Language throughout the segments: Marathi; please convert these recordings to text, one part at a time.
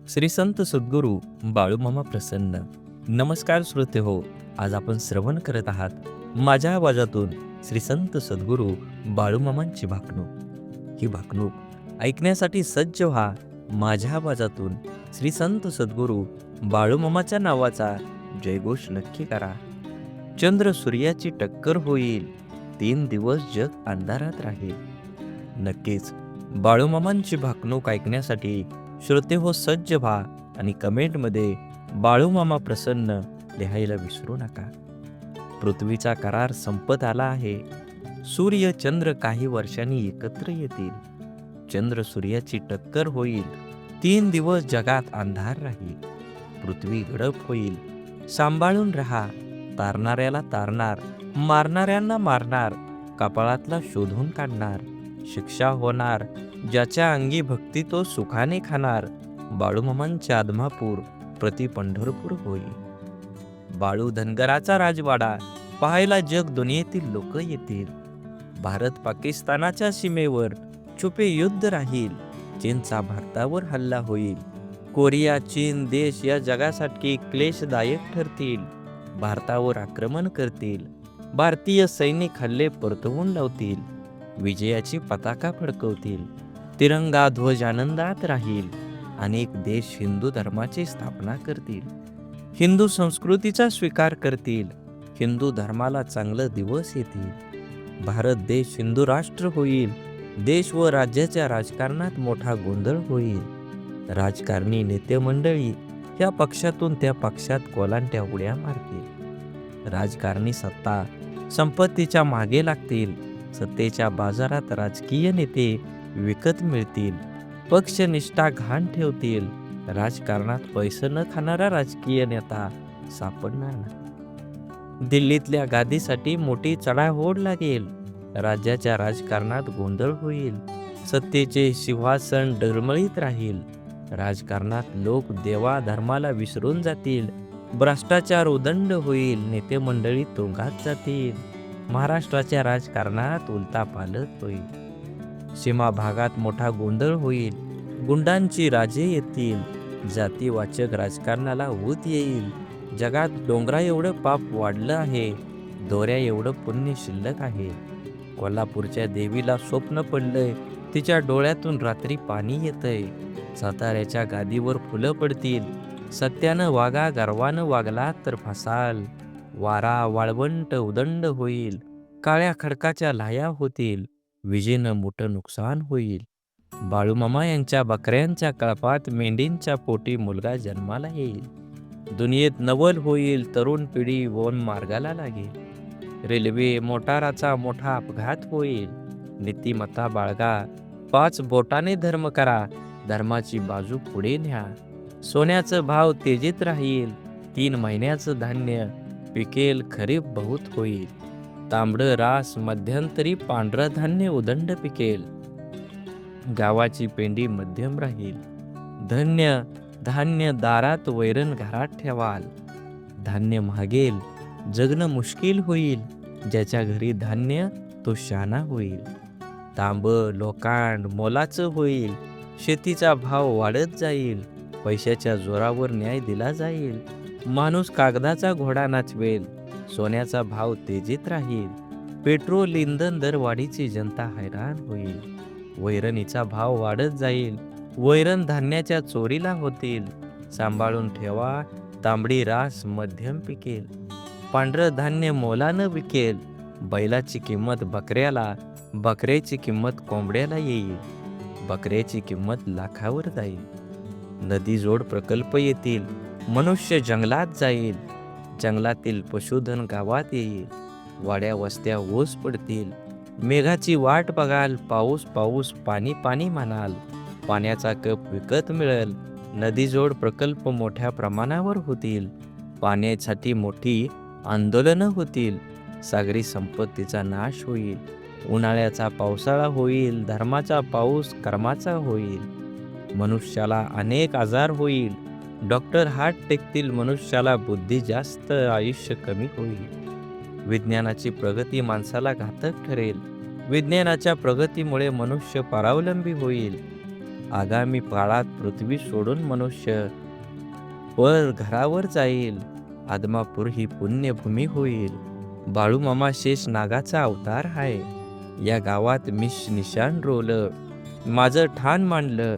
श्री संत सद्गुरू बाळूमामा प्रसन्न. नमस्कार श्रोते हो. आज आपण श्रवण करत आहात माझ्या आवाजातून श्री संत सद्गुरू बाळूमामांची भाकणूक. ही भाकणूक ऐकण्यासाठी सज्ज व्हा. माझ्या आवाजातून श्री संत सद्गुरू बाळूमामाच्या नावाचा जयघोष नक्की करा. चंद्र सूर्याची टक्कर होईल, 3 दिवस जग अंधारात राहील. नक्कीच बाळूमामांची भाकणूक ऐकण्यासाठी श्रोते हो सज्ज व्हा आणि कमेंटमध्ये बाळूमामा प्रसन्न लिहायला विसरू नका. पृथ्वीचा करार संपत आला आहे. सूर्य चंद्र काही वर्षांनी एकत्र येतील. चंद्र सूर्याची टक्कर होईल, 3 दिवस जगात अंधार राहील. पृथ्वी गडप होईल, सांभाळून राहा. तारणाऱ्याला तारणार, मारणाऱ्यांना मारणार, कपाळातला शोधून काढणार. शिक्षा होणार, ज्याच्या अंगी भक्ती तो सुखाने खाणार. बाळूमामांच्या आदमापूर प्रति पंढरपूर होईल. बाळू धनगराचा राजवाडा पाहायला जग दुनियेतील लोक येतील. भारत पाकिस्तानाच्या सीमेवर छुपे युद्ध राहील. चीनचा भारतावर हल्ला होईल. कोरिया, चीन देश या जगासाठी क्लेशदायक ठरतील. भारतावर आक्रमण करतील. भारतीय सैनिक हल्ले परतवून लावतील. विजयाची पताका फडकवतील. तिरंगा ध्वज आनंदात राहील. अनेक देश हिंदू धर्माची स्थापना करतील. हिंदू संस्कृतीचा स्वीकार करतील. हिंदू धर्माला चांगले दिवस येतील. भारत देश हिंदू राष्ट्र होईल. देश व राज्याच्या राजकारणात मोठा गोंधळ होईल. राजकारणी नेते मंडळी या पक्षातून त्या पक्षात कोलांट्या उड्या मारतील. राजकारणी सत्ता संपत्तीच्या मागे लागतील. सत्तेच्या बाजारात राजकीय नेते विकत मिळतील. पक्षनिष्ठा घाण ठेवतील. राजकारणात पैसे न खाणारा राजकीय नेता सापडणार नाही. दिल्लीतल्या गादीसाठी मोठी चढाओढ लागेल. राज्याच्या राजकारणात गोंधळ होईल. सत्तेचे सिंहासन डळमळीत राहील. राजकारणात लोक देवा धर्माला विसरून जातील. भ्रष्टाचार उदंड होईल. नेते मंडळी तुरुंगात जातील. महाराष्ट्राच्या राजकारणात उलथापालथ होईल. सीमा भागात मोठा गोंधळ होईल. गुंडांची राजे येतील. जातीवाचक राजकारणाला ऊत येईल. जगात डोंगरा एवढं पाप वाढलं आहे. दोऱ्या एवढं पुण्य शिल्लक आहे. कोल्हापूरच्या देवीला स्वप्न पडलंय. तिच्या डोळ्यातून रात्री पाणी येतंय. साताऱ्याच्या गादीवर फुलं पडतील. सत्यानं वागा, गर्वानं वागला तर फसाल. वारा वाळवंट उदंड होईल. काळ्या खडकाच्या लाया होतील. विजेनं मोठं नुकसान होईल. बाळूमामा यांच्या बकऱ्यांच्या कळपात मेंढींच्या पोटी मुलगा जन्माला येईल. दुनियेत नवल होईल. तरुण पिढी वन मार्गाला लागेल. रेल्वे मोटाराचा मोठा अपघात होईल. नीतिमत्ता बाळगा. 5 बोटाने धर्म करा. धर्माची बाजू पुढे न्या. सोन्याचं भाव तेजीत राहील. 3 महिन्याचं धान्य पिकेल. खरीप बहुत होईल. तांबडं रास मध्यंतरी पांढरं धान्य उदंड पिकेल. गावाची पेंडी मध्यम राहील. धन्य धान्य दारात, वैरण घरात ठेवाल. धान्य महागेल. जगणं मुश्किल होईल. ज्याच्या घरी धान्य तो शहाणा होईल. तांब लोकांड मोलाचं होईल. शेतीचा भाव वाढत जाईल. पैशाच्या जोरावर न्याय दिला जाईल. माणूस कागदाचा घोडा नाचवेल. सोन्याचा भाव तेजीत राहील. पेट्रोल इंधन दरवाढीची जनता हैराण होईल. वैरणीचा भाव वाढत जाईल. वैरण धान्याच्या चोरीला होतील. सांभाळून ठेवा. तांबडी रास मध्यम पिकेल. पांढरं धान्य मोलानं विकेल. बैलाची किंमत बकऱ्याला, बकऱ्याची किंमत कोंबड्याला येईल. बकऱ्याची किंमत लाखावर जाईल. नदी जोड प्रकल्प येतील. मनुष्य जंगलात जाईल. जंगलातील पशुधन गावात येईल. वाड्या वस्त्या ओस पडतील. मेघाची वाट बघाल. पाऊस पाऊस पाणी पाणी म्हणाल. पाण्याचा कप विकत मिळेल. नदीजोड प्रकल्प मोठ्या प्रमाणावर होतील. पाण्यासाठी मोठी आंदोलनं होतील. सागरी संपत्तीचा नाश होईल. उन्हाळ्याचा पावसाळा होईल. धर्माचा पाऊस कर्माचा होईल. मनुष्याला अनेक आजार होईल. डॉक्टर हात टेकतील. मनुष्याला बुद्धी जास्त, आयुष्य कमी होईल. विज्ञानाची प्रगती माणसाला घातक ठरेल. विज्ञानाच्या प्रगतीमुळे मनुष्य परावलंबी होईल. आगामी काळात पृथ्वी सोडून मनुष्य वर घरावर जाईल. आदमापूर ही पुण्यभूमी होईल. बाळूमामा शेष नागाचा अवतार आहे. या गावात मी निशाण रोवलं, माझं ठाण मांडलं.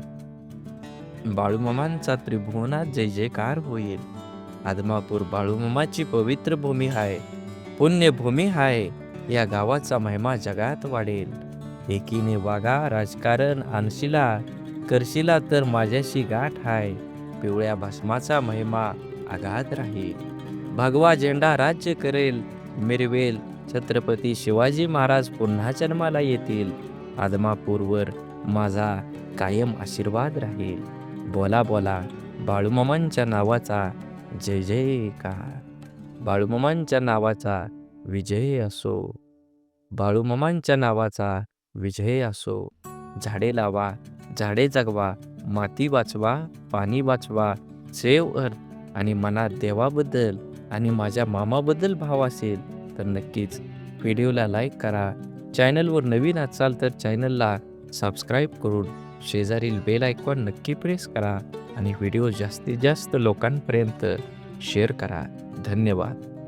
बाळूमामांचा त्रिभुवनात जय जयकार होईल. आदमापूर बाळूमामाची पवित्र भूमी आहे, पुण्यभूमी आहे. या गावाचा महिमा जगात वाढेल. एकीने वागा, राजकारण आणशिला, करशिला तर माझ्याशी गाठ आहे. पिवळ्या भस्माचा महिमा आगाध राहील. भगवा झेंडा राज्य करेल, मिरवेल. छत्रपती शिवाजी महाराज पुन्हा जन्माला येतील. आदमापूरवर माझा कायम आशीर्वाद राहील. बोला बोला बाळूमामांच्या नावाचा जय जयकार. बाळूमामांच्या नावाचा विजय असो. बाळूमामांच्या नावाचा विजय असो. झाडे लावा, झाडे जगवा, माती वाचवा, पाणी वाचवा. सेव अर्थ आणि मनात देवाबद्दल आणि माझ्या मामाबद्दल भाव असेल तर नक्कीच व्हिडिओला लाईक करा. चॅनलवर नवीन असाल तर चॅनलला सबस्क्राईब करून शेजारील बेल आयकॉन नक्की प्रेस करा आणि व्हिडिओ जास्तीत जास्त लोकांपर्यंत शेअर करा. धन्यवाद.